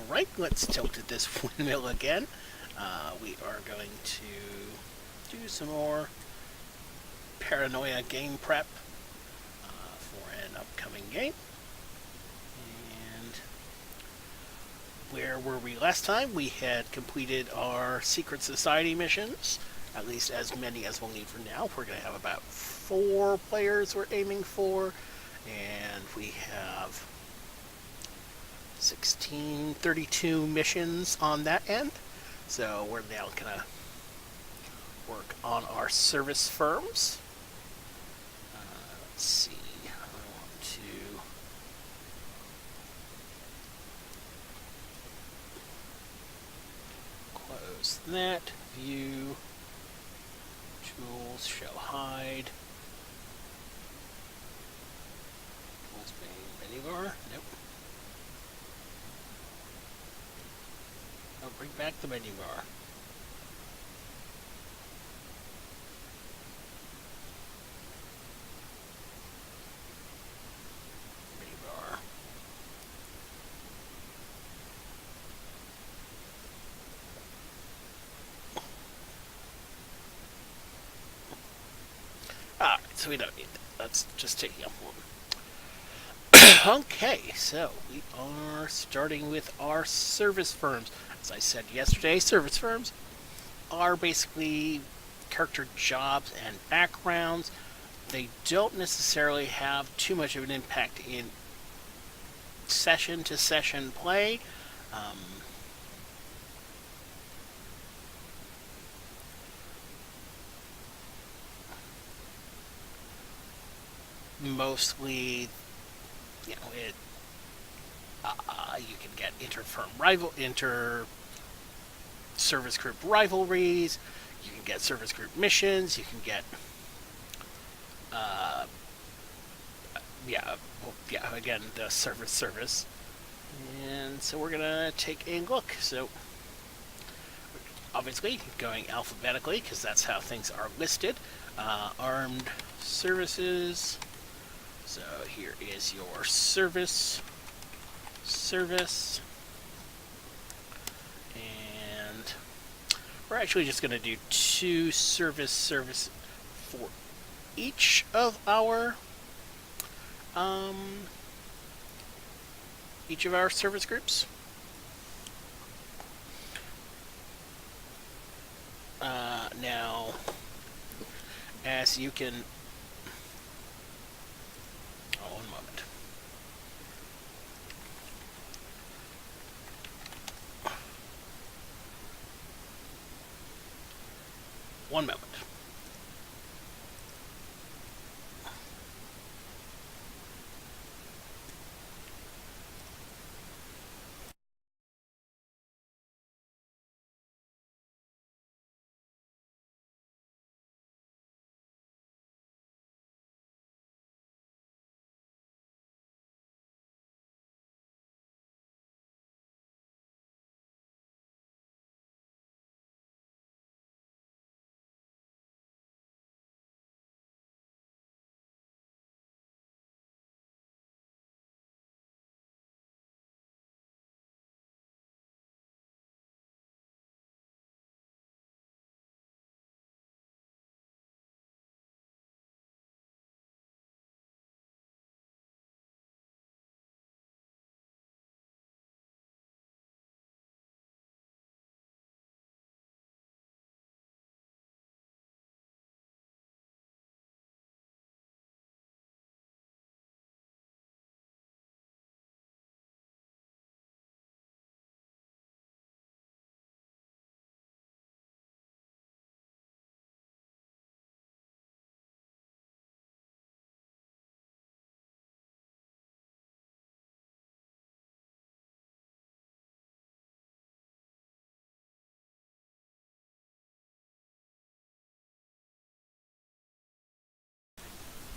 Alright, let's tilt at this windmill again. We are going to do some more Paranoia game prep for an upcoming game. And where were we last time? We had completed our Secret Society missions, at least as many as we'll need for now. We're going to have about 4 players we're aiming for, and we have 32 missions on that end. So we're now going to work on our service firms. Let's see. I want to close that. View. Tools. Show hide. Tools being menu bar. Nope. I'll bring back the menu bar. Menu bar. Alright, so we don't need that. That's just taking up one. Okay, so we are starting with our service firms. As I said yesterday, service firms are basically character jobs and backgrounds. They don't necessarily have too much of an impact in session-to-session play. Mostly, you know, you can get inter-service group rivalries. You can get service group missions. You can get, again, the service. And so we're gonna take a look. So, obviously, going alphabetically because that's how things are listed. Armed services. So here is your service, and we're actually just going to do 2 service for each of our service groups. Now, as you can. One moment. One moment.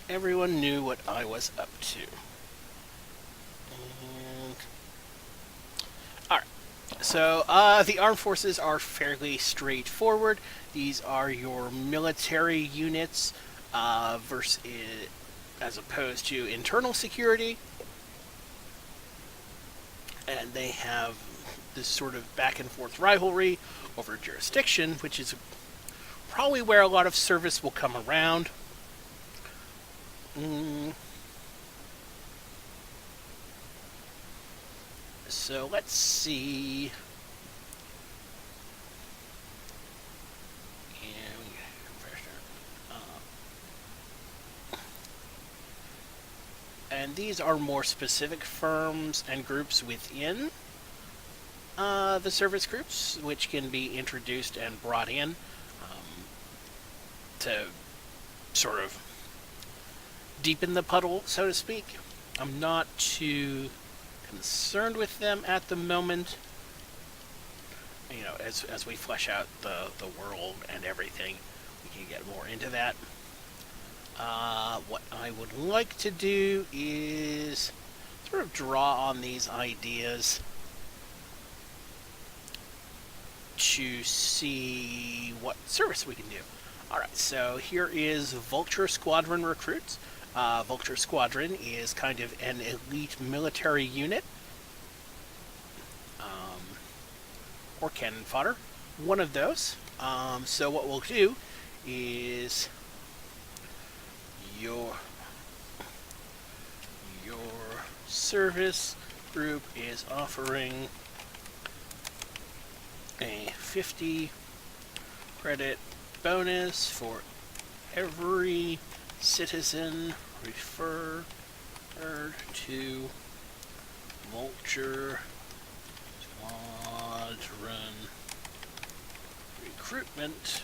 Everyone knew what I was up to. And alright. So, the armed forces are fairly straightforward. These are your military units versus as opposed to internal security. And they have this sort of back and forth rivalry over jurisdiction, which is probably where a lot of service will come around. So let's see. And these are more specific firms and groups within the service groups, which can be introduced and brought in to sort of deepen the puddle, so to speak. I'm not too concerned with them at the moment. You know, as we flesh out the world and everything, we can get more into that. What I would like to do is sort of draw on these ideas to see what service we can do. Alright, so here is Vulture Squadron Recruits. Vulture Squadron is kind of an elite military unit, or cannon fodder, one of those. So what we'll do is your service group is offering a 50 credit bonus for every citizen referred to Vulture Squadron Recruitment.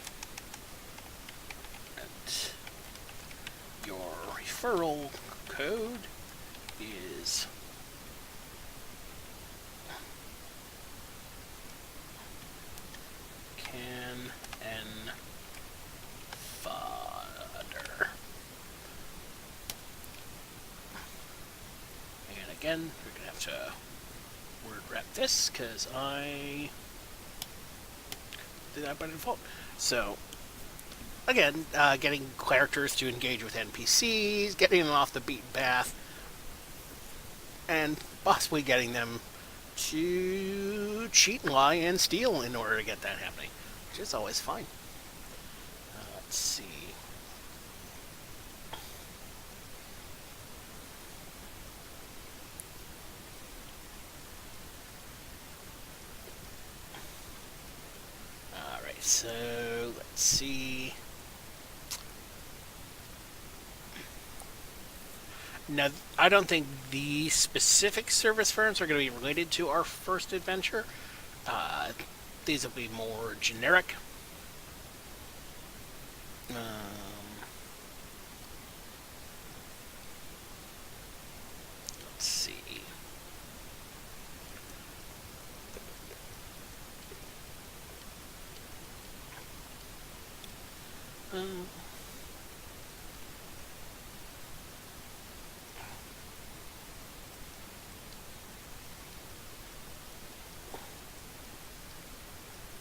And your referral code is can and fodder. And again, we're going to have to word wrap this because I did that by default. So, again, getting characters to engage with NPCs, getting them off the beaten path, and possibly getting them to cheat and lie and steal in order to get that happening, which is always fine. Let's see. Alright, so let's see. Now, I don't think the specific service firms are going to be related to our first adventure. These will be more generic.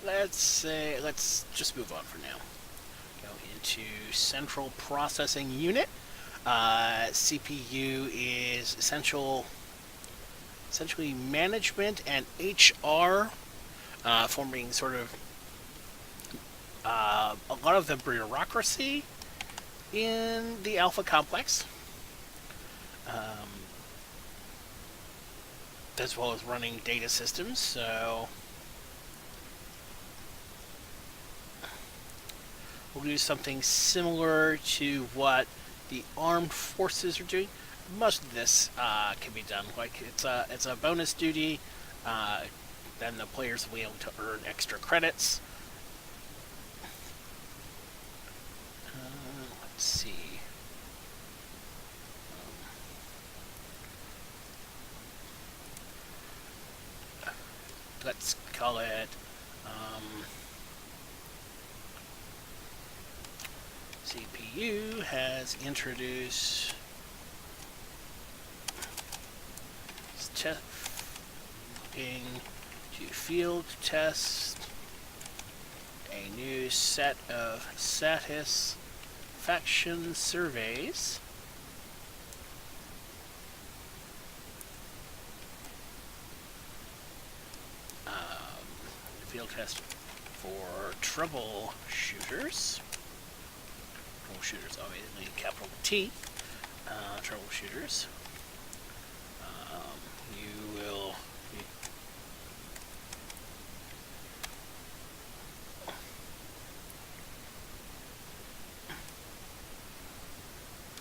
Let's see. Let's just move on for now. Go into Central Processing Unit. CPU is essentially management and HR, forming sort of a lot of the bureaucracy in the Alpha Complex, as well as running data systems. So we'll do something similar to what the armed forces are doing. Most of this can be done like it's a bonus duty. Then the players will be able to earn extra credits. Let's see. Let's call it CPU has introduced testing to field test a new set of satisfaction surveys field test for troubleshooters. Troubleshooters, obviously, capital T. Troubleshooters. You will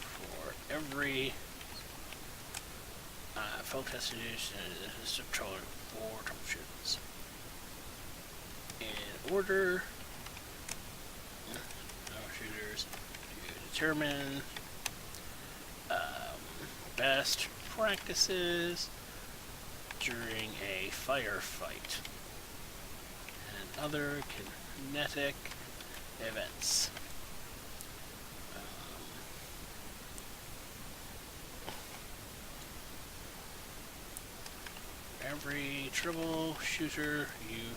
for every field test system controller for troubleshooters. In order, troubleshooters to determine best practices during a firefight and other kinetic events. Every troubleshooter you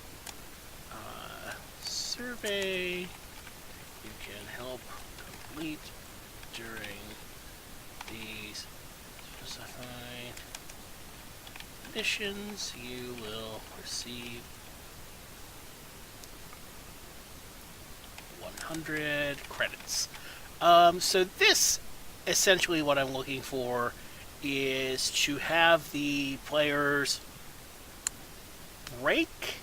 survey, you can help complete during these specified missions. You will receive 100 credits. So this, essentially what I'm looking for is to have the players break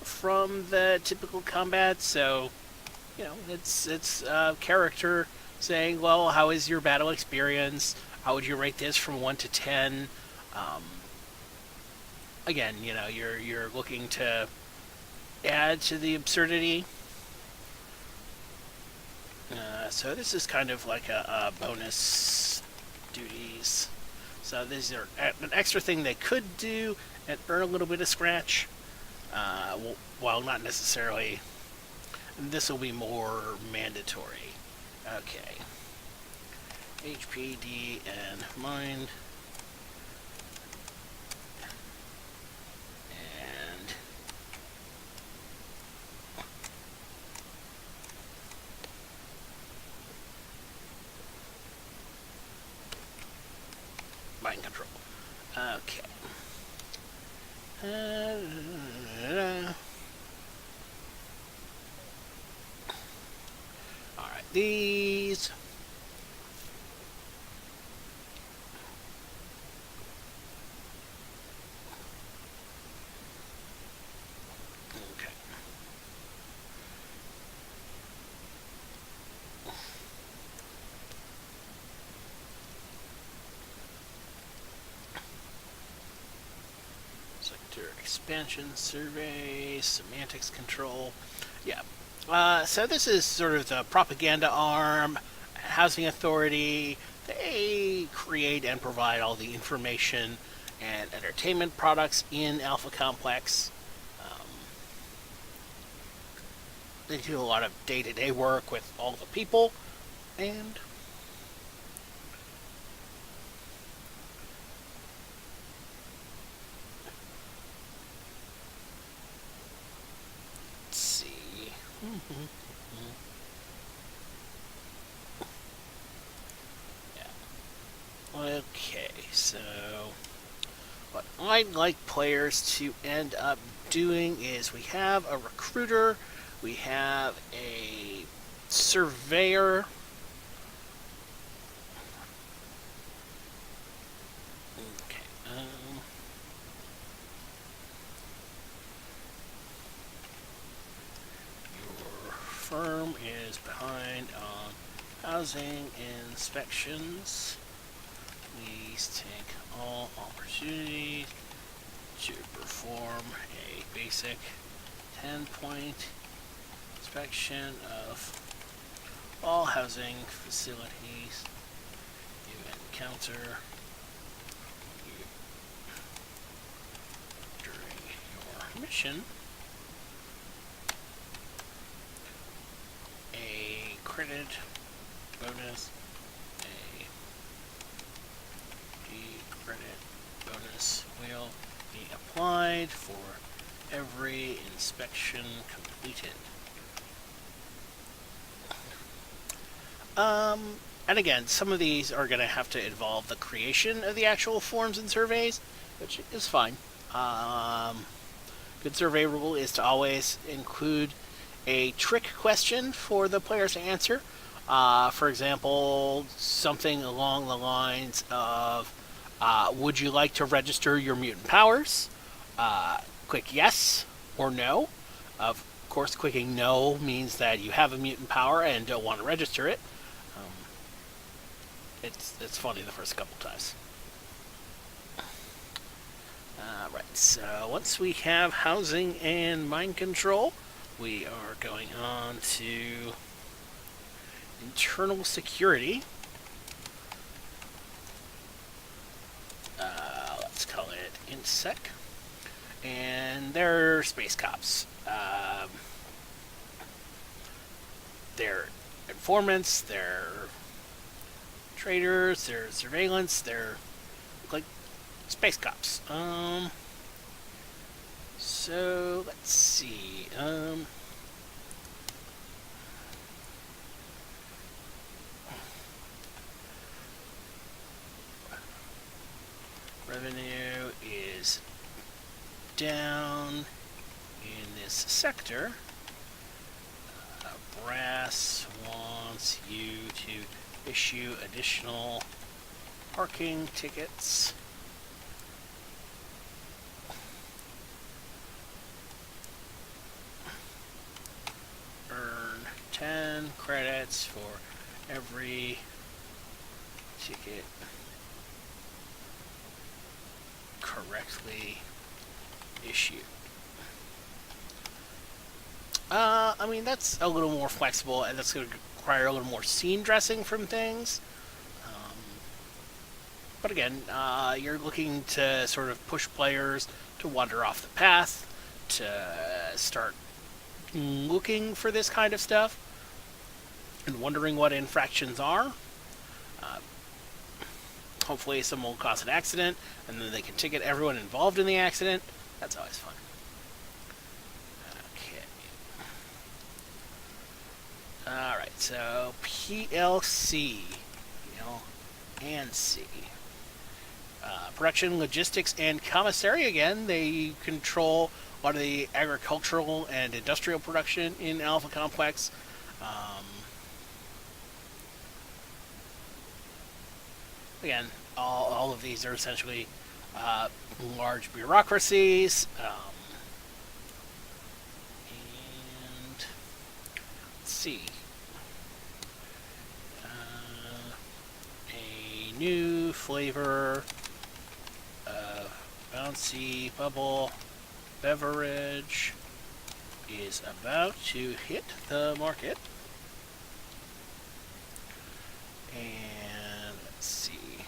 from the typical combat. So, it's character saying, well, how is your battle experience? How would you rate this from 1 to 10? Again, you're looking to add to the absurdity. So this is kind of like a bonus duties. So these are an extra thing they could do and earn a little bit of scratch, while not necessarily. This will be more mandatory. Okay. HPD and mind. And mind control. Okay. Alright, these. Okay. Sector expansion survey, semantics control. Yeah. So this is sort of the propaganda arm, housing authority. They create and provide all the information and entertainment products in Alpha Complex. They do a lot of day-to-day work with all the people, and let's see. Yeah. Okay, so what I'd like players to end up doing is we have a recruiter, we have a surveyor, okay, your firm is behind on housing inspections. Please take all opportunities to perform a basic 10-point inspection of all housing facilities you encounter during your mission. A credit bonus, a credit bonus will be applied for every inspection completed. And again, some of these are going to have to involve the creation of the actual forms and surveys, which is fine. good survey rule is to always include a trick question for the players to answer. For example, something along the lines of, would you like to register your mutant powers? Click yes or no. Of course, clicking no means that you have a mutant power and don't want to register it. It's funny the first couple times. Right, so once we have housing and mind control, we are going on to internal security. Let's call it InSec. And they're space cops. They're informants, they're traders, they're surveillance, they're like space cops. So let's see. Revenue is down in this sector. Brass wants you to issue additional parking tickets. Earn 10 credits for every ticket correctly issued. I mean, that's a little more flexible, and that's going to require a little more scene dressing from things. But again, you're looking to sort of push players to wander off the path, to start looking for this kind of stuff, and wondering what infractions are. Hopefully someone will cause an accident, and then they can ticket everyone involved in the accident. That's always fun. Alright, so PLC, L and C. Production, logistics, and commissary, again, they control a lot of the agricultural and industrial production in Alpha Complex. Again, all of these are essentially large bureaucracies. And let's see. A new flavor of bouncy bubble beverage is about to hit the market. And let's see.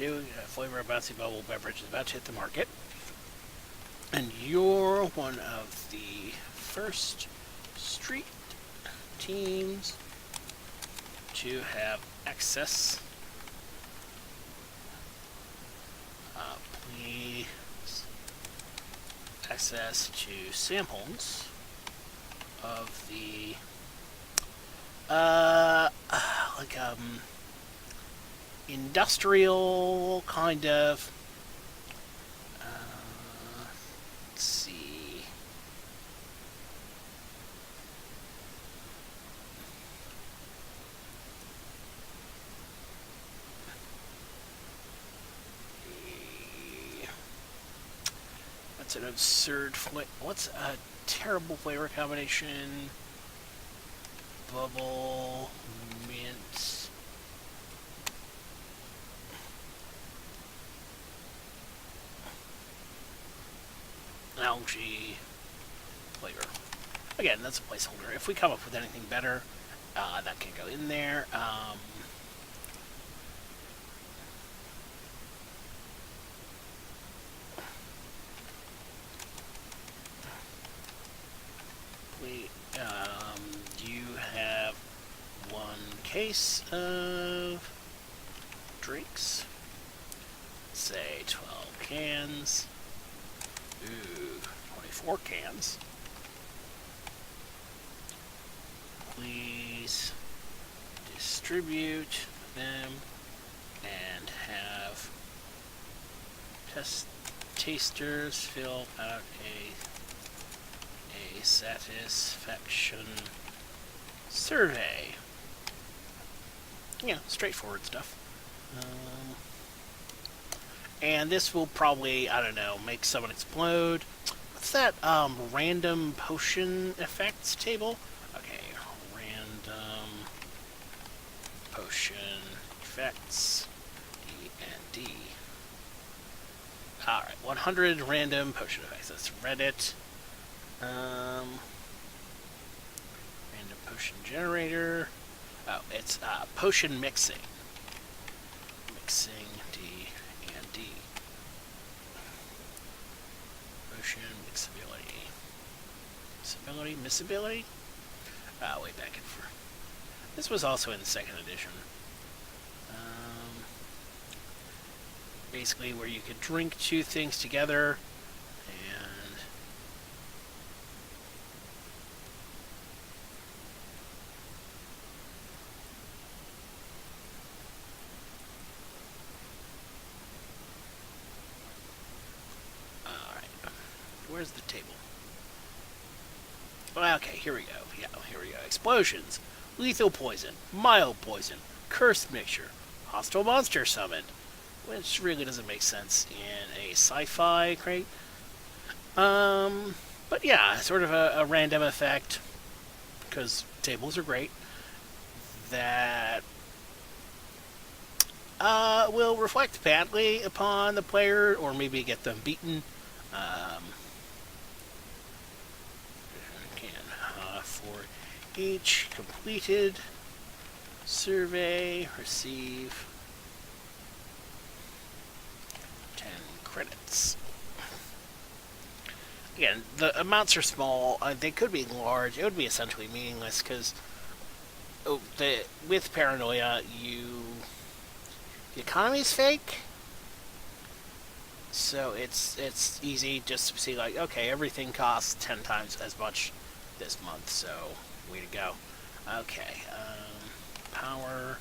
New flavor of bouncy bubble beverage is about to hit the market. And you're one of the first street teams to have access. Please access to samples of the industrial kind of let's see. That's an absurd what's a terrible flavor combination? Bubble mint. Algae flavor. Again, that's a placeholder. If we come up with anything better, that can go in there. You have one case of drinks. Say 12 cans. Ooh, 24 cans. Please distribute them and have tasters fill out a satisfaction survey. Yeah, straightforward stuff. And this will probably, I don't know, make someone explode. What's that random potion effects table? Okay, random potion effects, D and D. Alright, 100 random potion effects. Let's Reddit. Random potion generator. Oh, it's potion mixing. Mixing D and D. Potion mixability. Missability? Way back in for. This was also in the second edition. Basically, where you could drink two things together, and all right, where's the table? Well, okay, here we go. Yeah, here we go. Explosions, lethal poison, mild poison, cursed mixture, hostile monster summoned. Which really doesn't make sense in a sci-fi crate. But yeah, sort of a random effect, because tables are great, that will reflect badly upon the player, or maybe get them beaten. For each completed survey, receive credits. Again, the amounts are small. They could be large. It would be essentially meaningless because with Paranoia, the economy is fake. So it's easy just to see like, okay, everything costs 10 times as much this month. So way to go. Okay, power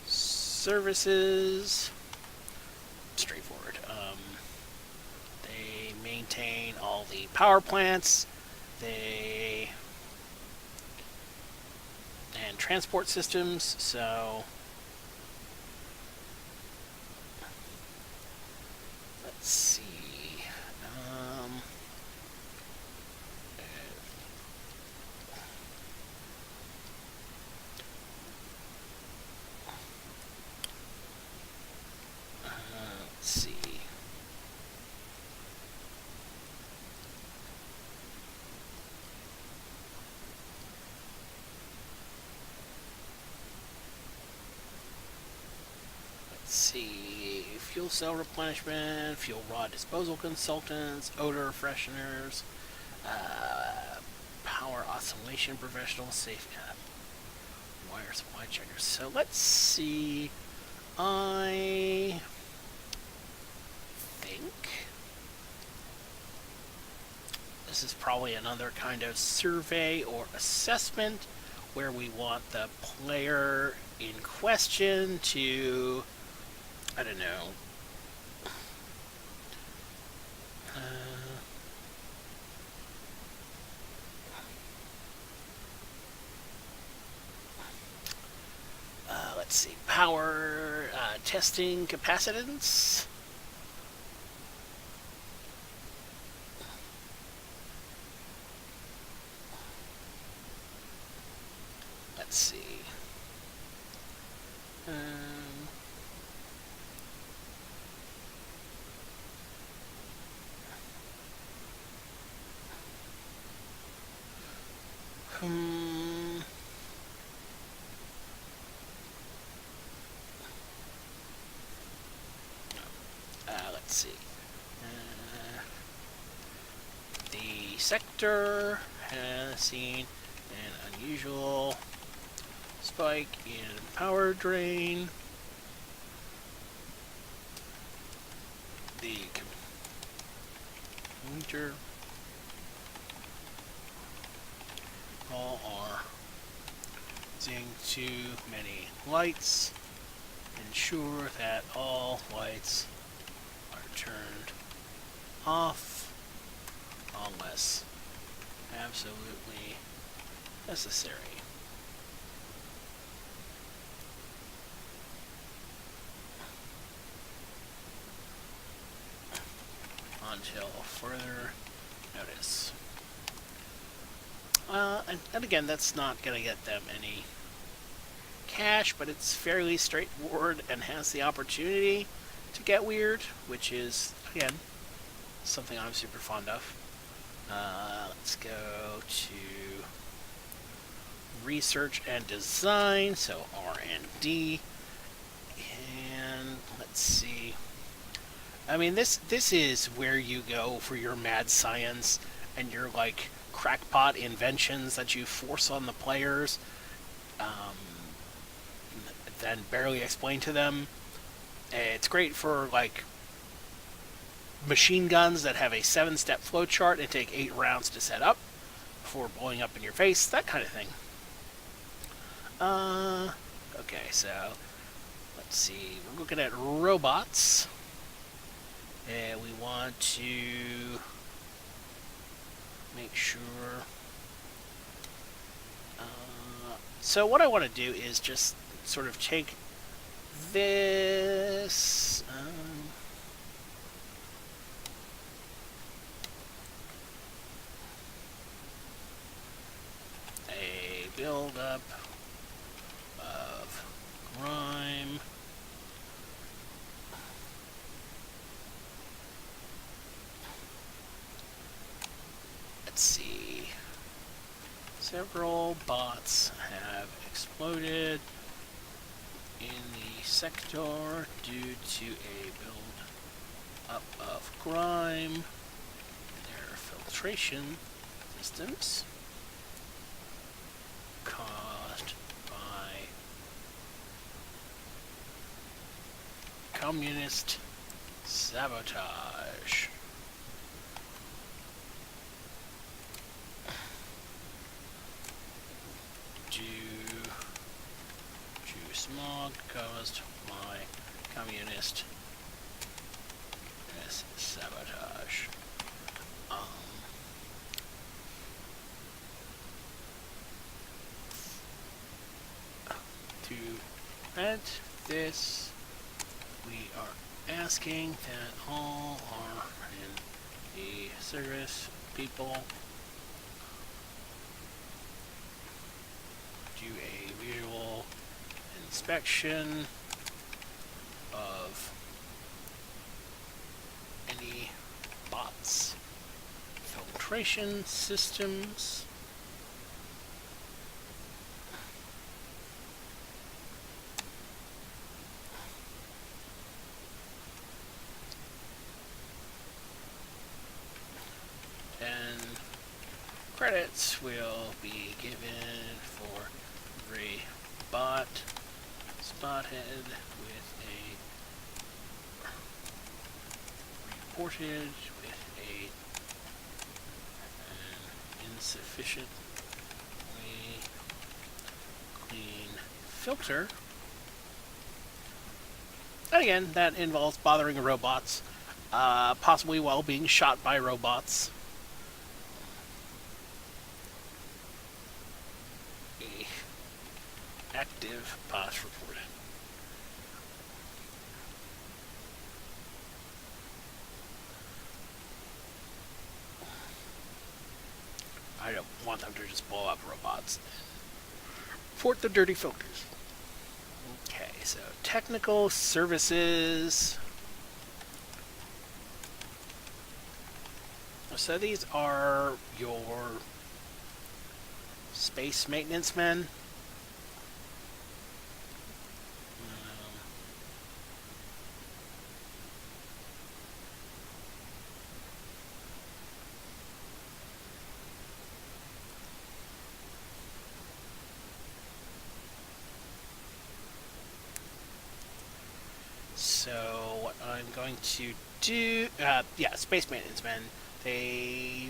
services. Straightforward. They maintain all the power plants. And transport systems. So let's see. Let's see. Fuel cell replenishment, fuel rod disposal consultants, odor fresheners, power oscillation professionals, safe wire supply checkers. So let's see. I think this is probably another kind of survey or assessment where we want the player in question to, I don't know, let's see, power testing capacitance. Let's see. Let's see. The sector has seen an unusual spike in power drain. The commuter all are using too many lights. ensure that all lights are turned off unless absolutely necessary. Until further notice. And again, that's not going to get them any cash, but it's fairly straightforward and has the opportunity to get weird, which is, again, something I'm super fond of. Let's go to research and design, so R&D, and let's see. I mean, this is where you go for your mad science and your like crackpot inventions that you force on the players, then barely explain to them. It's great for like machine guns that have a 7-step flowchart and take 8 rounds to set up before blowing up in your face, that kind of thing. Okay, so let's see. We're looking at robots, and we want to make sure. So what I want to do is just sort of take this. A build-up of grime. Let's see. Several bots have exploded in the sector due to a build-up of grime. Their filtration systems caused by communist sabotage. Due to smog caused by communist sabotage. To prevent this, we are asking that all our in the service people do a visual inspection of any bots, filtration systems, and credits will be given for every bot spotted with a reported with an insufficiently clean filter. And again, that involves bothering robots, possibly while being shot by robots. Active bot report. I don't want them to just blow up robots. Report the dirty filters. Okay, so technical services. So these are your space maintenance men. So what I'm going to do, space maintenance men. They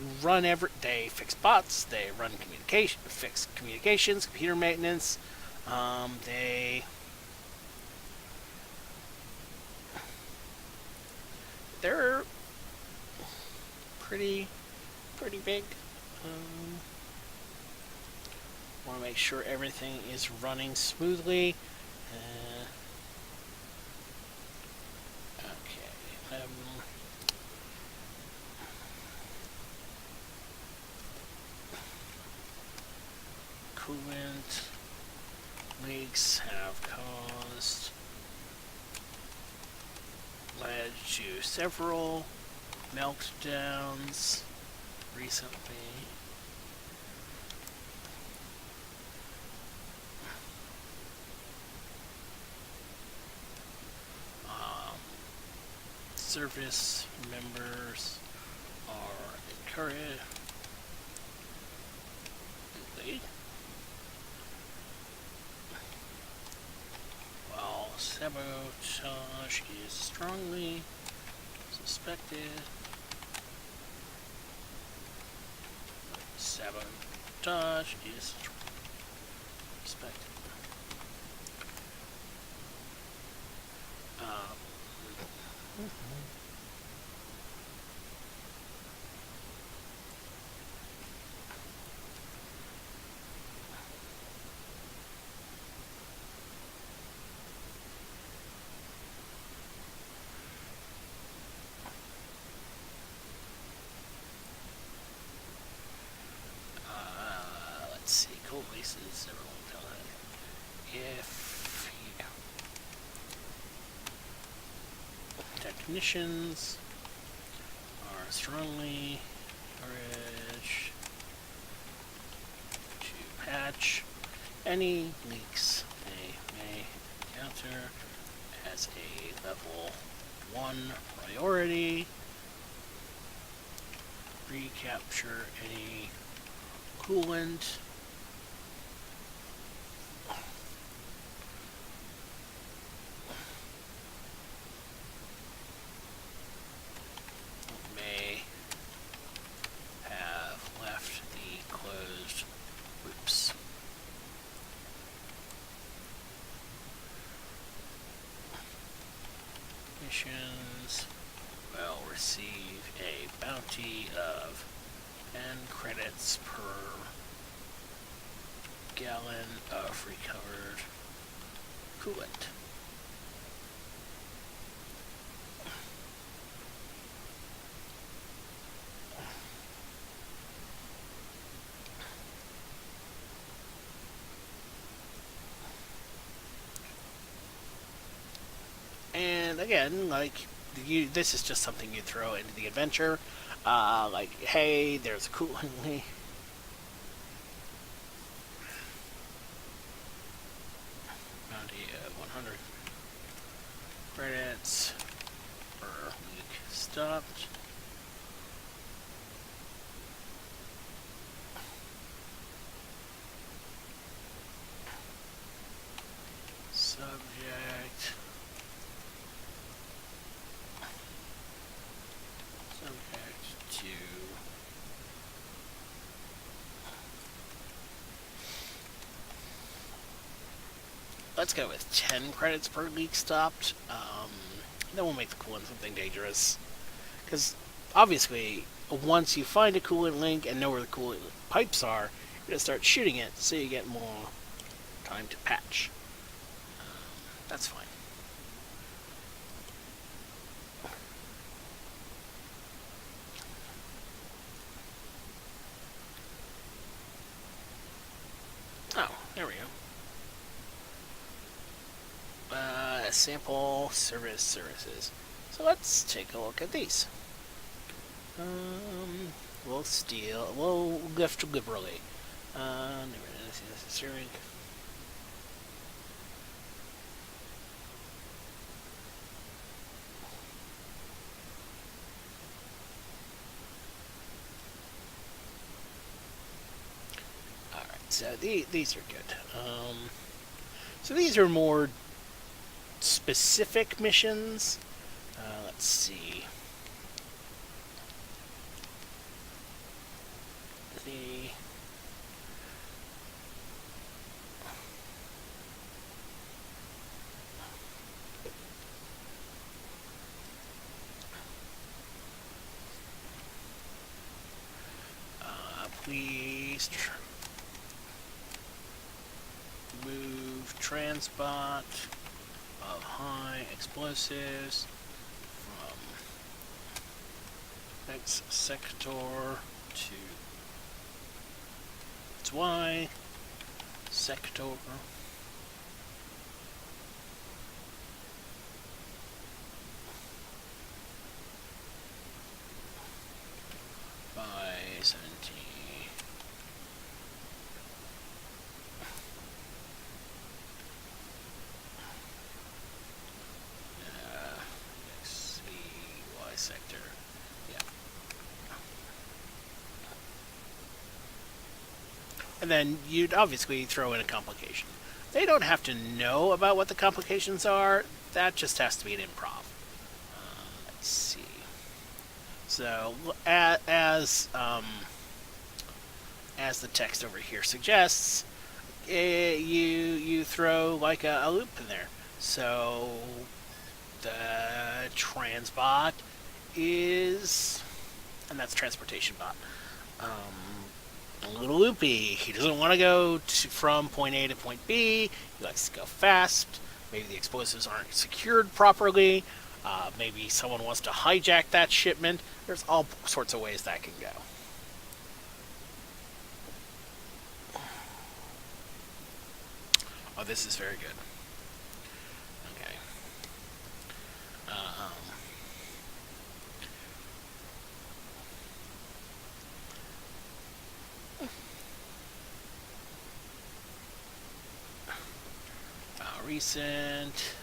fix bots. They run fix communications, computer maintenance. They they're pretty big. Um, Want to make sure everything is running smoothly. Uh, okay. Coolant leaks have led to several meltdowns recently. Service members are encouraged. While sabotage is strongly suspected, sabotage is suspected. Let's see, cold leases, everyone tell that. If technicians are strongly encouraged to patch any leaks they may encounter as a level 1 priority. Recapture any coolant may have left the closed loops. Missions will receive a bounty of 10 credits per gallon of recovered coolant. And again, like, this is just something you throw into the adventure. Like, hey, there's a coolant leak. Bounty of 100 credits per leak stopped. Subject to let's go with 10 credits per leak stopped. Then we'll make the coolant something dangerous. Because obviously, once you find a coolant link and know where the coolant pipes are, you're going to start shooting it so you get more time to patch. That's fine. Oh, there we go. Sample services. So let's take a look at these. We'll lift liberally. Never necessary. Alright, so these are good. So these are more specific missions. Let's see. Please move transport of high explosives from X sector to its Y sector. By 17. XCY sector. Yeah. And then you'd obviously throw in a complication. They don't have to know about what the complications are. That just has to be an improv. Let's see. So as the text over here suggests, you throw like a loop in there. So the transbot is, and that's transportation bot. A little loopy. He doesn't want to go from point A to point B. He likes to go fast. Maybe the explosives aren't secured properly. Maybe someone wants to hijack that shipment. There's all sorts of ways that can go. Oh, this is very good. Okay. Recent.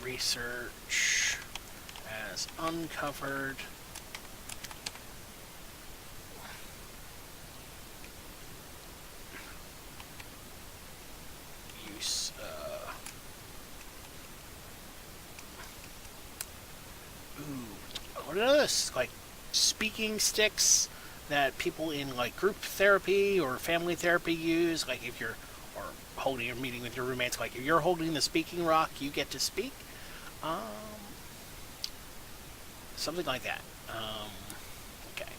Research has uncovered use what are this? Like speaking sticks that people in like group therapy or family therapy use. Like if you're or holding a meeting with your roommates, like if you're holding the speaking rock, you get to speak. Something like that. Okay.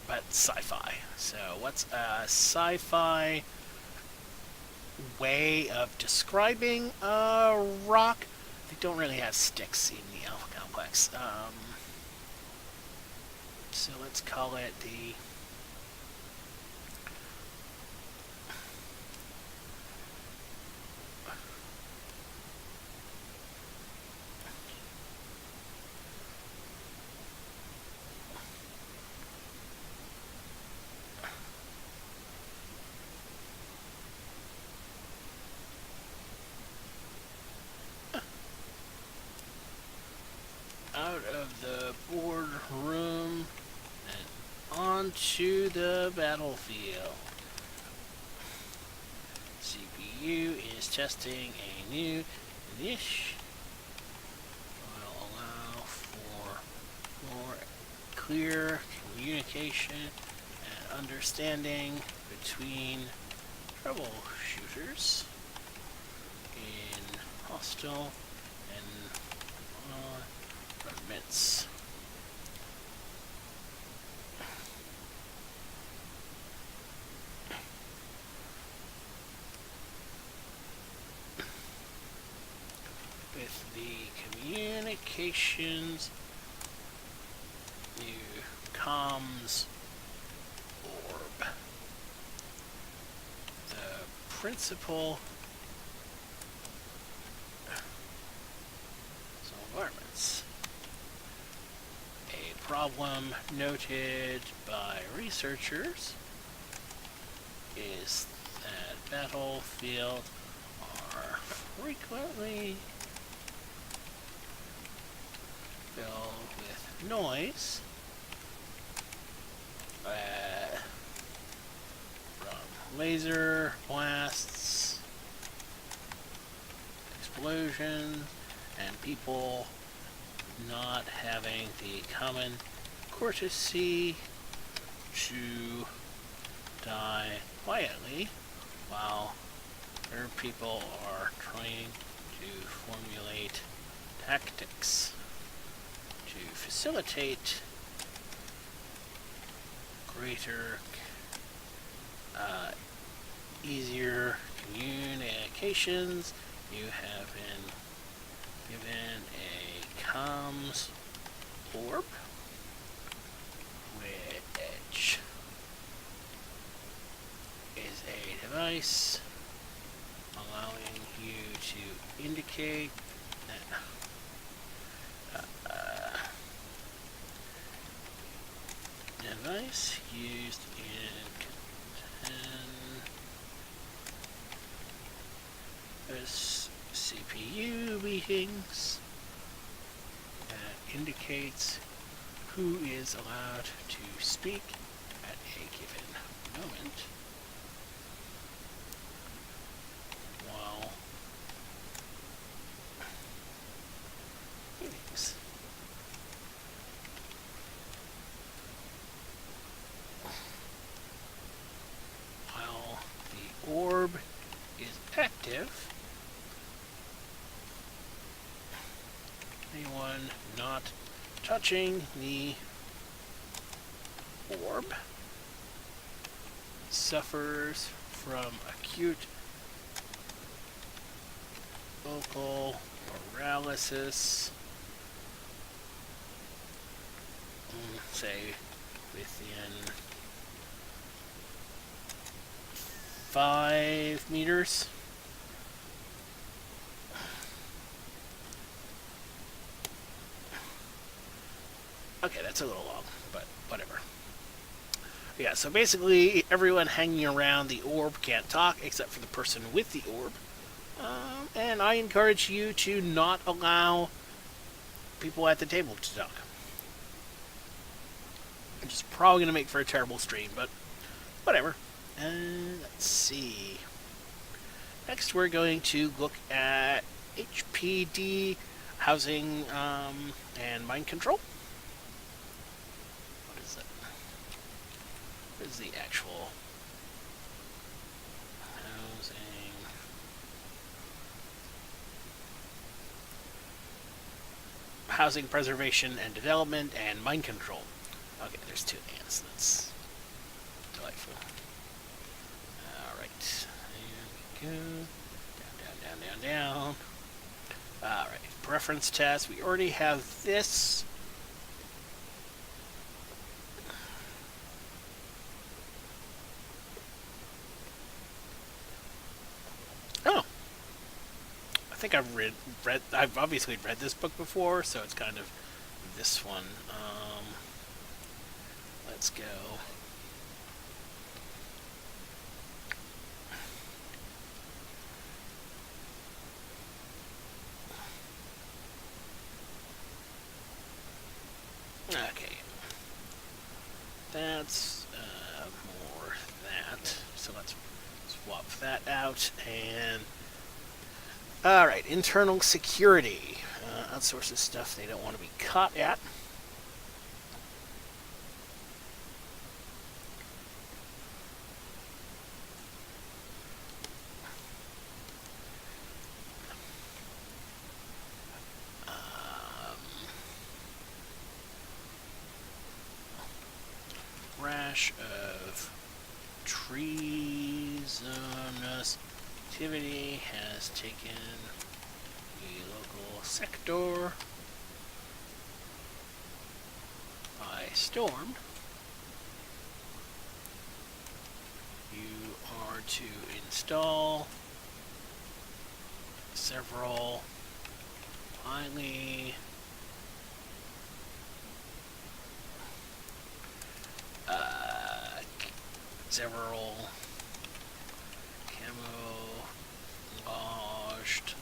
But sci-fi. So what's a sci-fi way of describing a rock? They don't really have sticks in the Alpha Complex. So let's call it the out of the boardroom and onto the battlefield. CPU is testing a new niche. Will allow for more clear communication and understanding between troubleshooters in hostile environments. With the communications, new comms orb. The principal environments. A problem noted by researchers is that battlefields are frequently filled with noise from laser blasts, explosions, and people not having the common courtesy to die quietly while Where people are trying to formulate tactics to facilitate greater, easier communications. You have been given a comms orb, which is a device allowing you to indicate that device used in CPU meetings that indicates who is allowed to speak at a given moment while meetings. While the orb is active, anyone not touching the orb suffers from acute focal paralysis, say within 5 meters. Okay, that's a little long, but whatever. Yeah, so basically everyone hanging around the orb can't talk except for the person with the orb. And I encourage you to not allow people at the table to talk. Which is probably going to make for a terrible stream, but whatever. Let's see. Next we're going to look at HPD, housing, and mind control. What is it? What is the actual housing preservation and development and mind control? Okay, there's 2 ants. That's delightful. Alright. There we go. Down. Alright. Preference test. We already have this. Oh. I think I've obviously read this book before, so it's kind of this one. Let's go. Okay. That's more that. So let's swap that out and... Alright, internal security. Outsources stuff they don't want to be caught at. Rash of treasonous activity has taken the local sector by storm. You are to install several highly several camouflaged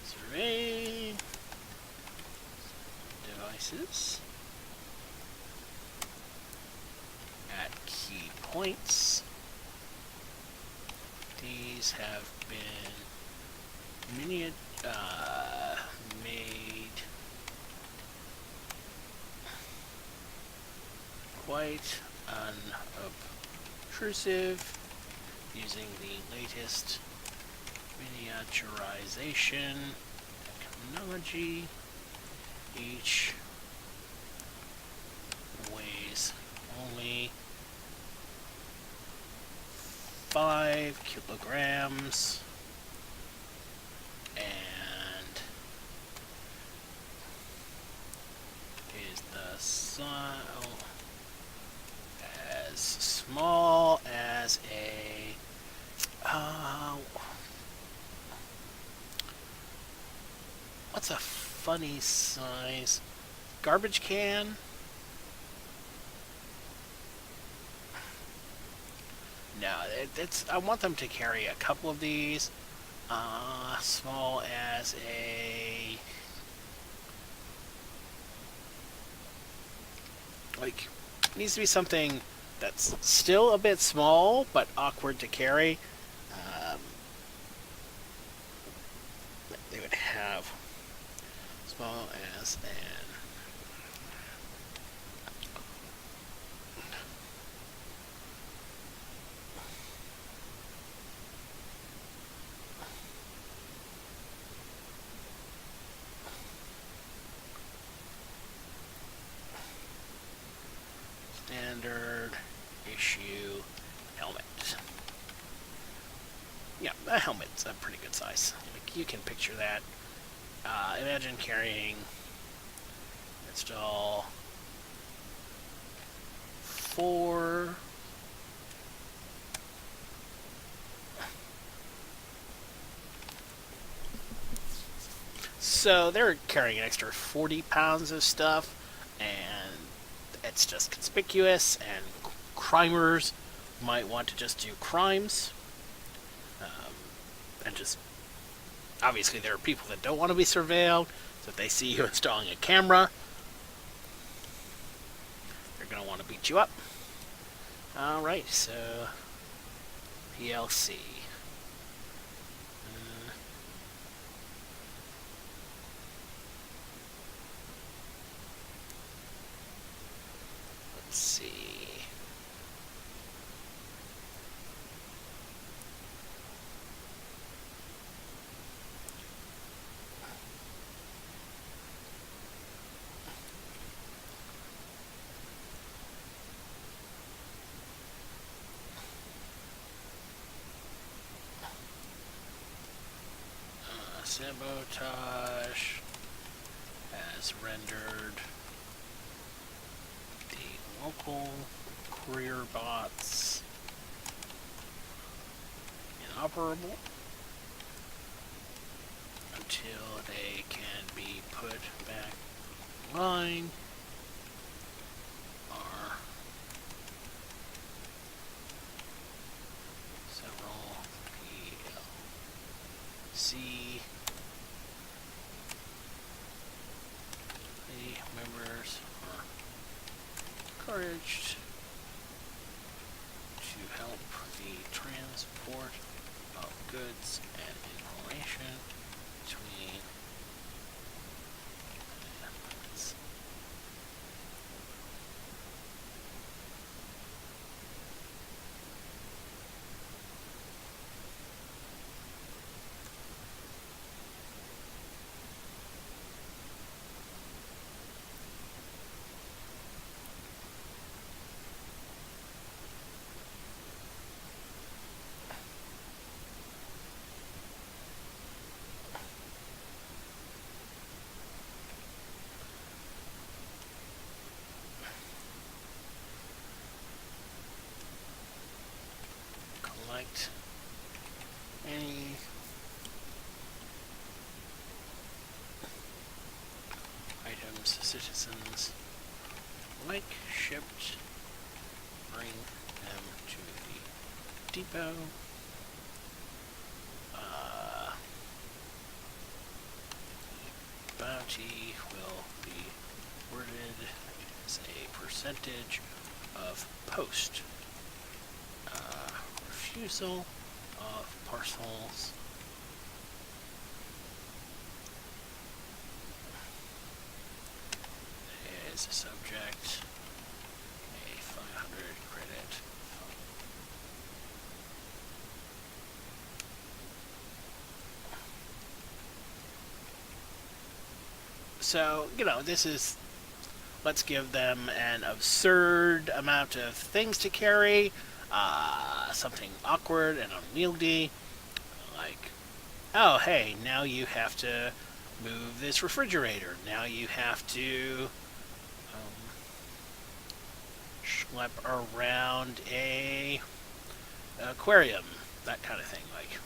survey devices at key points. These have been made quite unobtrusive, using the latest miniaturization technology. Each weighs only 5 kilograms and is the size as small as a what's a funny size garbage can? No, it's. I want them to carry a couple of these. Small as a like needs to be something that's still a bit small but awkward to carry. Um, they would have small as an standard issue helmet. Yeah, a helmet's a pretty good size. Like, you can picture that. Imagine carrying install 4. So they're carrying an extra 40 pounds of stuff, and it's just conspicuous, and crimers might want to just do crimes. And just, obviously there are people that don't want to be surveilled, so if they see you installing a camera, they're going to want to beat you up. Alright, so PLC. Let's see. Sabotage has rendered the local courier bots inoperable until they can be put back online. Are several PLC members are encouraged to help the transport of goods and information between collect any items citizens like shipped, bring them to the depot. Bounty will be worded as a percentage of post refusal of parcels. Is subject a So, this is, let's give them an absurd amount of things to carry, something awkward and unwieldy, like, oh, hey, now you have to move this refrigerator. Now you have to schlep around a aquarium, that kind of thing, like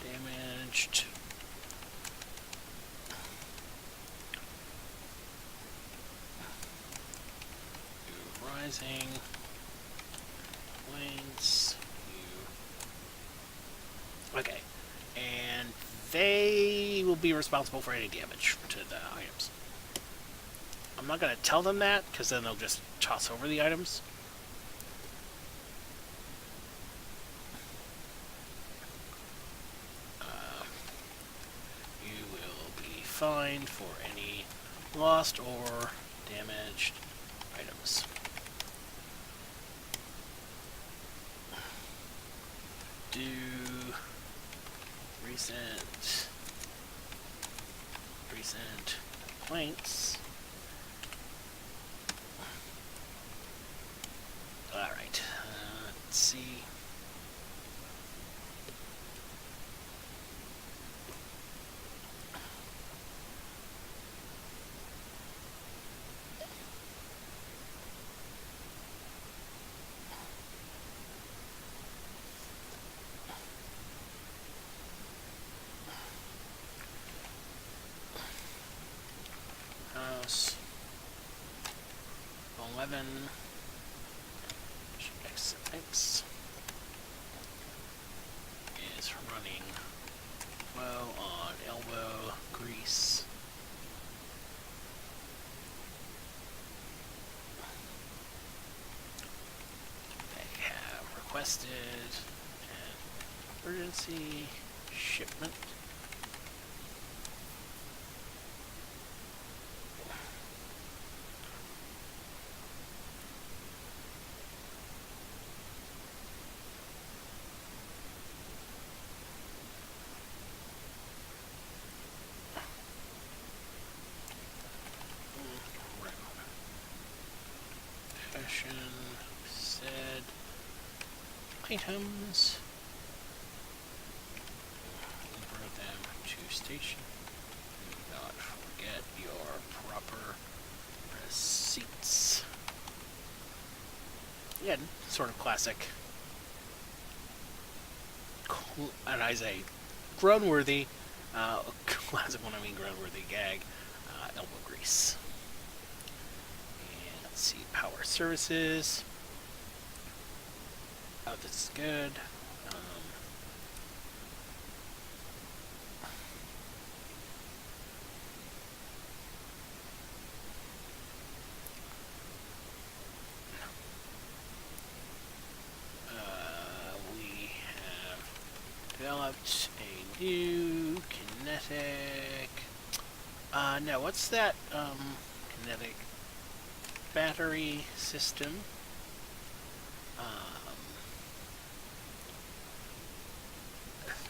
damaged. Rising lanes. Okay, and they will be responsible for any damage to the items. I'm not going to tell them that, because then they'll just toss over the items. You will be fined for any lost or damaged items. Do recent complaints. Alright, let's see. House 11 X is running low on elbow grease. They have requested an emergency shipment. Said items. Bring them to station. Do not forget your proper receipts. Yeah, sort of classic. And I say groan-worthy, classic when I mean groan-worthy gag, elbow grease. Let's see, power services. Oh, this is good. We have developed a new kinetic. No, what's that? Kinetic battery system.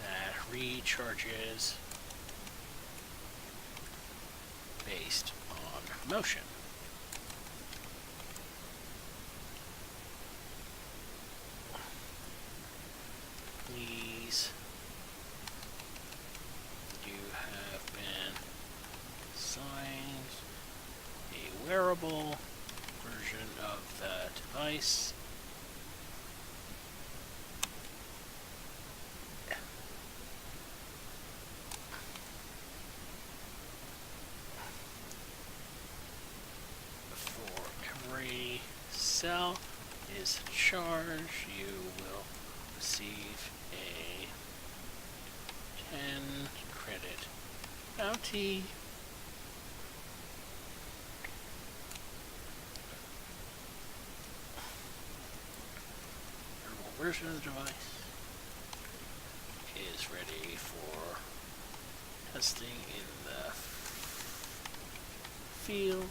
That recharges based on motion. Please, you have been assigned a wearable version of the device. For every cell is charged, you will receive a 10 credit bounty. Version of the device is ready for testing in the field.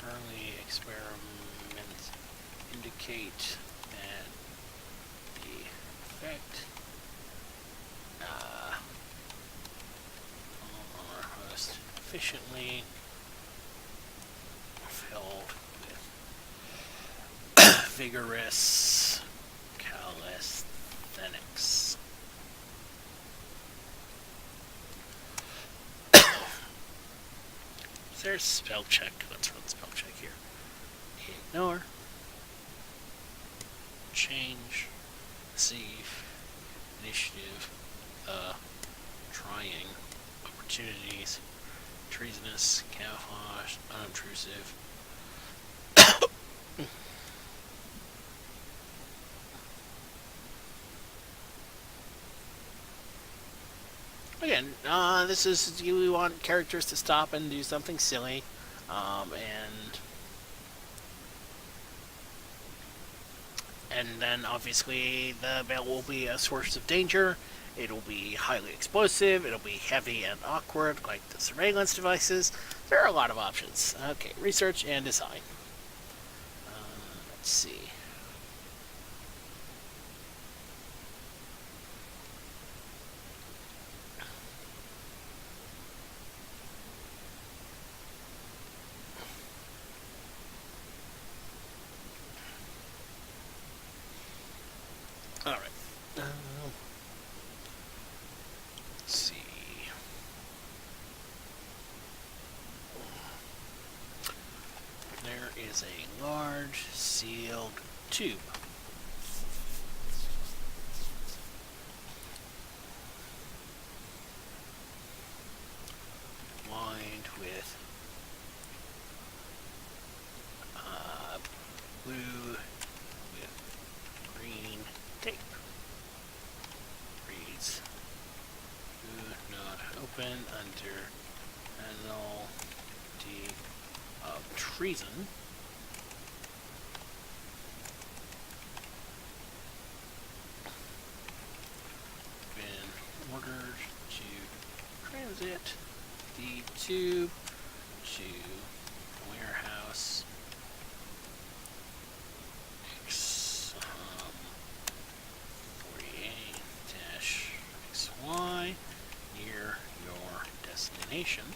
Early experiments indicate that the Perfect. Our host efficiently filled with vigorous calisthenics. Is there a spell check? Let's run spell check here. Ignore. Change. Receive. Initiative. Trying. Opportunities. Treasonous. Camouflage. Unobtrusive. Again, this is you want characters to stop and do something silly, and then obviously the bell will be a source of danger. It'll be highly explosive. It'll be heavy and awkward, like the surveillance devices. There are a lot of options. Okay, research and design. Let's see. All right. Let's see. There is a large sealed tube. Lined with blue with green tape. Reads, do not open under penalty of treason. Been ordered to transit the tube to warehouse X48-XY near your destination.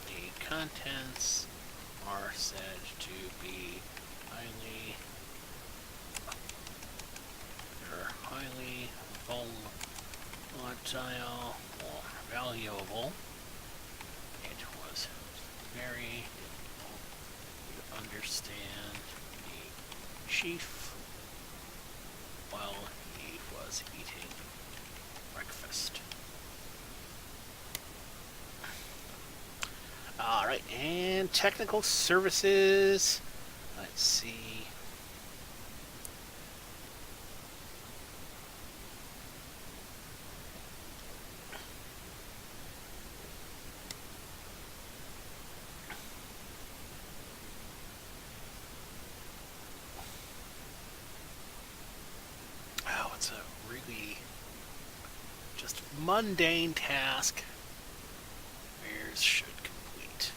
The contents are said to be highly volatile or valuable. It was very to understand the chief while he was eating breakfast. Alright, and technical services. Let's see. Oh, it's a really just mundane task. Where's should complete?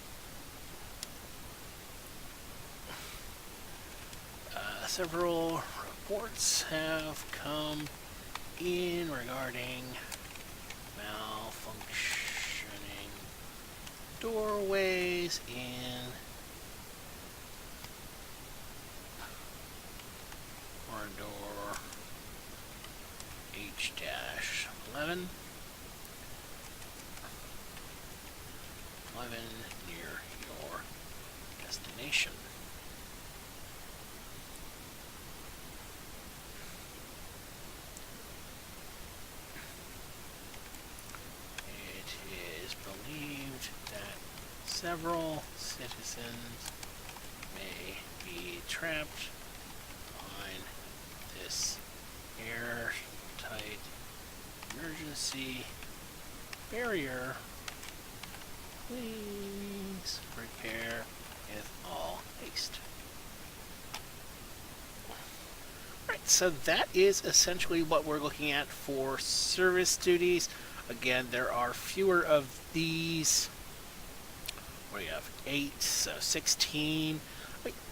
Several reports have come in regarding malfunctioning doorways in corridor H-11 near your destination. It is believed that several citizens may be trapped behind this airtight emergency barrier. Please repair with all haste. Right, so that is essentially what we're looking at for service duties. Again, there are fewer of these. What do you have? 8, so 16.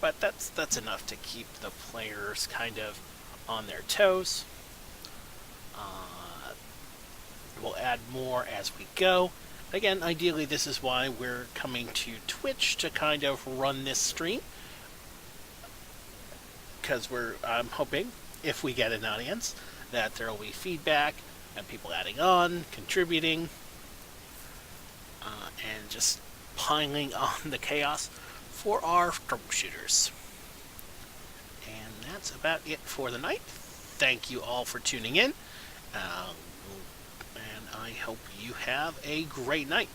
But that's enough to keep the players kind of on their toes. We'll add more as we go. Again, ideally, this is why we're coming to Twitch to kind of run this stream. Because I'm hoping, if we get an audience, that there will be feedback and people adding on, contributing, and just piling on the chaos for our troubleshooters. And that's about it for the night. Thank you all for tuning in. And I hope you have a great night.